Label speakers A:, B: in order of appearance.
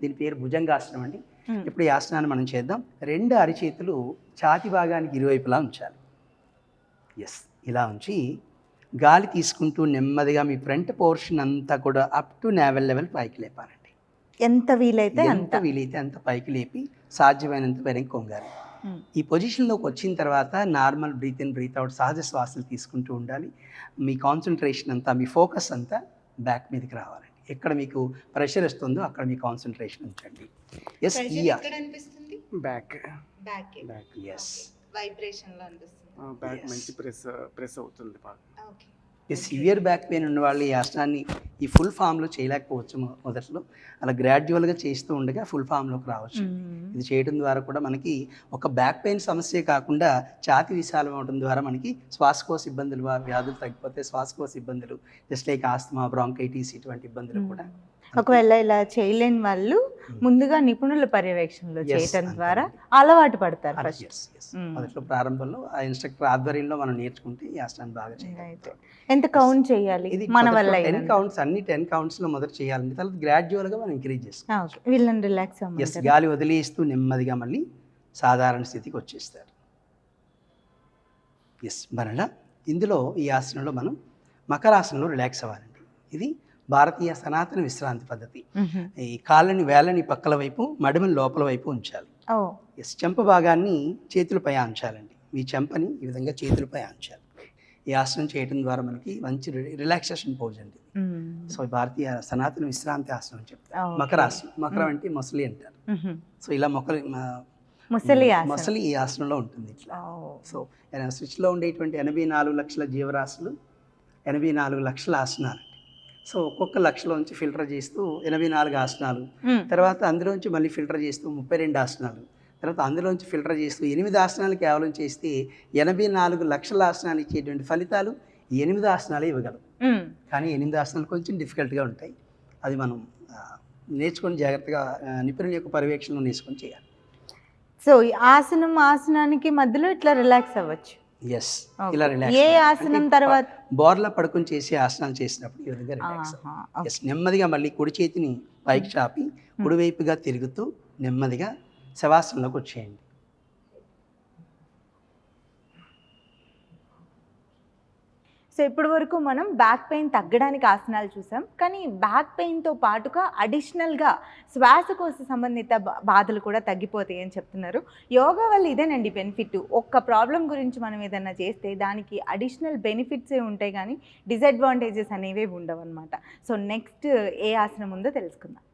A: దీని పేరు భుజంగాసనం అండి. ఇప్పుడు ఈ ఆసనాన్ని మనం చేద్దాం. 2 అరిచేతులు ఛాతి భాగానికి ఇరువైపులా ఉంచాలి. ఎస్, ఇలా ఉంచి గాలి తీసుకుంటూ నెమ్మదిగా మీ ఫ్రంట్ పోర్షన్ అంతా కూడా అప్ టు నేవెల్ లెవెల్ పైకి లేపాలండి.
B: ఎంత వీలైతే
A: అంత పైకి లేపి సాధ్యమైనంత వెనక్కి కొంగాలి. ఈ పొజిషన్లోకి వచ్చిన తర్వాత normal breath in breath out సహజ శ్వాసలు తీసుకుంటూ ఉండాలి. మీ కాన్సన్ట్రేషన్ అంతా, మీ ఫోకస్ అంతా బ్యాక్ మీదకి రావాలండి. ఎక్కడ మీకు ప్రెషర్ వస్తుందో అక్కడ మీ కాన్సన్ట్రేషన్ ఉంచండి. ఎస్, బ్యాక్ ఎస్,
C: వైబ్రేషన్ లో అనిపిస్తుంది.
D: బ్యాక్ మంచి ప్రెస్ అవుతుంది బాగా.
C: ఓకే.
A: ఈ సివియర్ బ్యాక్ పెయిన్ ఉన్న వాళ్ళు ఈ ఆసనాన్ని ఈ ఫుల్ ఫామ్లో చేయలేకపోవచ్చు. మొదట్లో అలా గ్రాడ్యువల్గా చేస్తూ ఉండగా ఫుల్ ఫామ్లోకి రావచ్చు. ఇది చేయడం ద్వారా కూడా మనకి ఒక బ్యాక్ పెయిన్ సమస్య కాకుండా ఛాతి విశాలం అవడం ద్వారా మనకి శ్వాసకోశ ఇబ్బందులు, వ్యాధులు తగ్గిపోతాయి. శ్వాసకోశ ఇబ్బందులు జస్ట్ లైక్ ఆస్తమా, బ్రాంకైటిస్ ఇటువంటి ఇబ్బందులు కూడా.
B: ఒకవేళ ఇలా చేయలేని వాళ్ళు ముందుగా నిపుణుల పర్యవేక్షణలో చేయటం ద్వారా అలవాటు పడతారు.
A: మొదట్లో ప్రారంభంలో ఆ ఇన్స్ట్రక్టర్ ఆధ్వర్యంలో మనం నేర్చుకుంటే ఈ ఆసనాన్ని బాగా చేయాలి.
B: ఎంత కౌంట్ చేయాలి మన వల్ల?
A: 10 కౌంట్స్, అన్ని 10 కౌంట్స్ లో మొదట చేయాలండి. తర్వాత గ్రాడ్యువల్ గా మనం ఇంక్రీజ్ చేసుకోవాలి.
B: వీళ్ళని రిలాక్స్
A: గాలి వదిలేస్తూ నెమ్మదిగా మళ్ళీ సాధారణ స్థితికి వచ్చేస్తారు. ఎస్, మరలా ఇందులో ఈ ఆసనంలో మనం మకరాసనంలో రిలాక్స్ అవ్వాలండి. ఇది భారతీయ సనాతన విశ్రాంతి పద్ధతి. ఈ కాళ్ళని వేళ్ళని పక్కల వైపు, మడిమని లోపల వైపు ఉంచాలి. ఎస్, చెంప భాగాన్ని చేతులపై ఆంచాలండి. మీ చెంపని ఈ విధంగా చేతులపై ఆంచాలి. ఈ ఆసనం చేయడం ద్వారా మనకి మంచి రిలాక్సేషన్ పోజ్ అండి. సో భారతీయ సనాతన విశ్రాంతి ఆసనం అని చెప్తారు. మకరాసనం, మకరం అంటే మొసలి అంటారు. సో ఇలా మొసలి ఈ ఆసనంలో ఉంటుంది ఇట్లా. సో సృష్టిలో ఉండేటువంటి 84 లక్షల జీవరాశులు, 84 లక్షల ఆసనాలు. సో ఒక్కొక్క లక్షలోంచి ఫిల్టర్ చేస్తూ 84 ఆసనాలు, తర్వాత అందులోంచి మళ్ళీ ఫిల్టర్ చేస్తూ 32 ఆసనాలు, తర్వాత అందులోంచి ఫిల్టర్ చేస్తూ 8 ఆసనాలు కేవలం చేస్తే 84 లక్షల ఆసనాలు ఇచ్చేటువంటి ఫలితాలు 8 ఆసనాలు ఇవ్వగలం. కానీ 8 ఆసనాలు కొంచెం డిఫికల్ట్గా ఉంటాయి. అది మనం నేర్చుకొని జాగ్రత్తగా నిపుణుల యొక్క పర్యవేక్షణలో నేర్చుకొని చేయాలి.
B: సో ఈ ఆసనానికి మధ్యలో ఇట్లా రిలాక్స్ అవ్వచ్చు.
A: ఎస్, ఇలా రిలాక్స్.
B: ఏ ఆసనం తర్వాత
A: బోర్లా పడుకొని చేసే ఆసనాలు చేసినప్పుడు ఈ విధంగా రిలాక్స్. ఎస్, నెమ్మదిగా మళ్ళీ కుడి చేతిని పైకి చాపి కుడివైపుగా తిరుగుతూ నెమ్మదిగా శవాసనంలోకి వచ్చేయండి.
B: సో ఇప్పటి వరకు మనం బ్యాక్ పెయిన్ తగ్గడానికి ఆసనాలు చూసాం. కానీ బ్యాక్ పెయిన్తో పాటుగా అడిషనల్గా శ్వాసకోశ సంబంధిత బాధలు కూడా తగ్గిపోతాయి అని చెప్తున్నారు. యోగా వల్ల ఇదేనండి బెనిఫిట్. ఒక్క ప్రాబ్లం గురించి మనం ఏదైనా చేస్తే దానికి అడిషనల్ బెనిఫిట్సే ఉంటాయి, కానీ డిసడ్వాంటేజెస్ అనేవి ఉండవు అనమాట. సో నెక్స్ట్ ఏ ఆసనం ఉందో తెలుసుకుందాం.